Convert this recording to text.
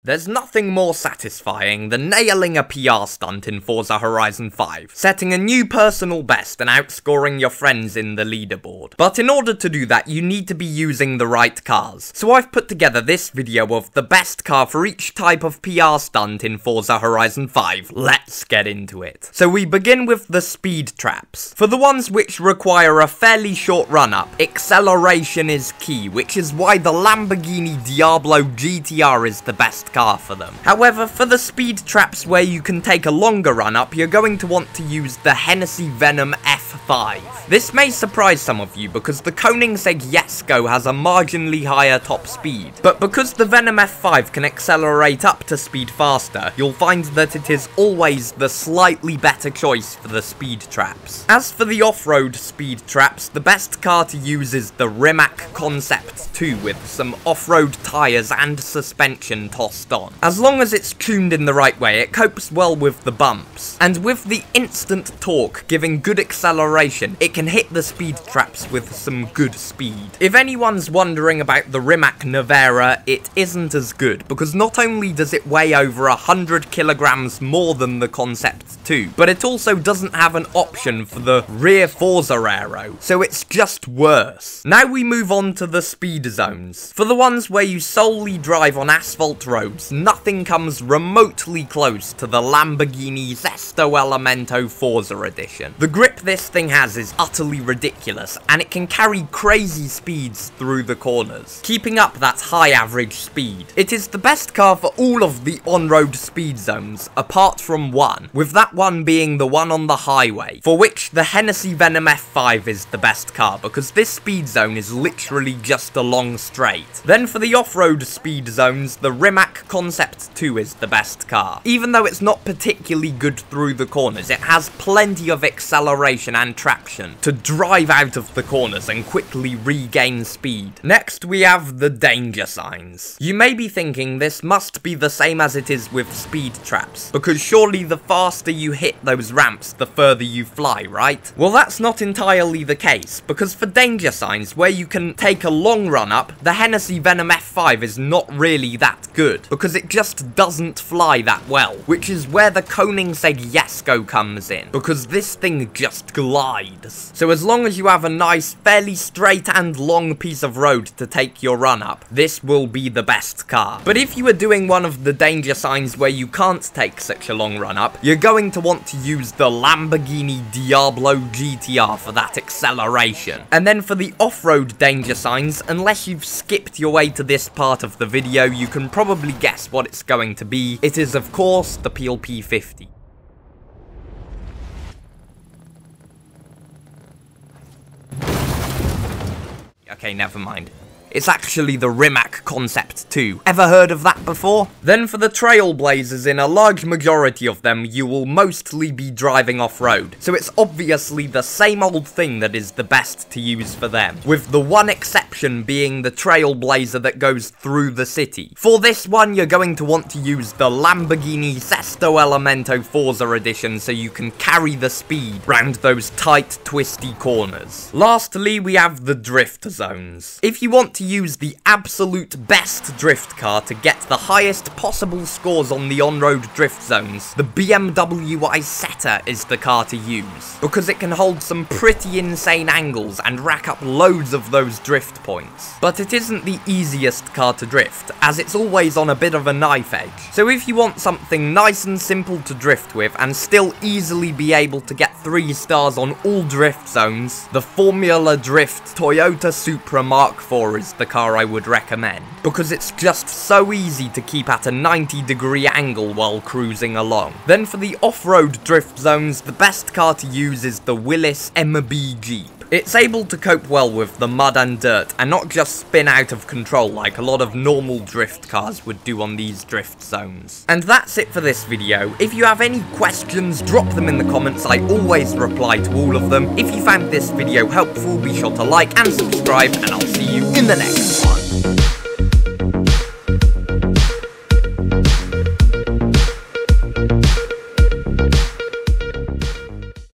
There's nothing more satisfying than nailing a PR stunt in Forza Horizon 5, setting a new personal best and outscoring your friends in the leaderboard. But in order to do that, you need to be using the right cars. So I've put together this video of the best car for each type of PR stunt in Forza Horizon 5. Let's get into it. So we begin with the speed traps. For the ones which require a fairly short run-up, acceleration is key, which is why the Lamborghini Diablo GTR is the best car for them. However, for the speed traps where you can take a longer run up, you're going to want to use the Hennessy Venom F5. This may surprise some of you because the Koenigsegg Jesko has a marginally higher top speed, but because the Venom F5 can accelerate up to speed faster, you'll find that it is always the slightly better choice for the speed traps. As for the off-road speed traps, the best car to use is the Rimac Concept 2 with some off-road tyres and suspension tossed on. As long as it's tuned in the right way, it copes well with the bumps. And with the instant torque giving good acceleration, it can hit the speed traps with some good speed. If anyone's wondering about the Rimac Nevera, it isn't as good, because not only does it weigh over 100 kilograms more than the Concept 2, but it also doesn't have an option for the rear Forza Aero, so it's just worse. Now we move on to the speed zones. For the ones where you solely drive on asphalt roads, nothing comes remotely close to the Lamborghini Sesto Elemento Forza Edition. The grip this thing has is utterly ridiculous, and it can carry crazy speeds through the corners, keeping up that high average speed. It is the best car for all of the on-road speed zones, apart from one, with that one being the one on the highway, for which the Hennessy Venom F5 is the best car, because this speed zone is literally just a long straight. Then for the off-road speed zones, the Rimac Concept 2 is the best car. Even though it's not particularly good through the corners, it has plenty of acceleration and traction to drive out of the corners and quickly regain speed. Next we have the danger signs. You may be thinking this must be the same as it is with speed traps, because surely the faster you hit those ramps, the further you fly, right? Well, that's not entirely the case, because for danger signs where you can take a long run up, the Hennessy Venom F5 is not really that good, because it just doesn't fly that well, which is where the Koenigsegg Jesko comes in, because this thing just glides. So as long as you have a nice, fairly straight and long piece of road to take your run up, this will be the best car. But if you are doing one of the danger signs where you can't take such a long run up, you're going to want to use the Lamborghini Diablo GTR for that acceleration. And then for the off-road danger signs, unless you've skipped your way to this part of the video, you can probably guess what it's going to be. It is, of course, the Peel P50. Okay, never mind. It's actually the Rimac Concept 2. Ever heard of that before? Then for the Trailblazers, in a large majority of them, you will mostly be driving off-road. So it's obviously the same old thing that is the best to use for them, with the one exception being the Trailblazer that goes through the city. For this one, you're going to want to use the Lamborghini Sesto Elemento Forza Edition so you can carry the speed round those tight, twisty corners. Lastly, we have the drift zones. If you want to use the absolute best drift car to get the highest possible scores on the on-road drift zones, the BMW Isetta is the car to use, because it can hold some pretty insane angles and rack up loads of those drift points. But it isn't the easiest car to drift, as it's always on a bit of a knife edge. So if you want something nice and simple to drift with and still easily be able to get 3 stars on all drift zones, the Formula Drift Toyota Supra Mark IV is the car I would recommend, because it's just so easy to keep at a 90-degree angle while cruising along. Then for the off-road drift zones, the best car to use is the Willys MB Jeep. It's able to cope well with the mud and dirt, and not just spin out of control like a lot of normal drift cars would do on these drift zones. And that's it for this video. If you have any questions, drop them in the comments. I always reply to all of them. If you found this video helpful, be sure to like and subscribe, and I'll see you in the next one.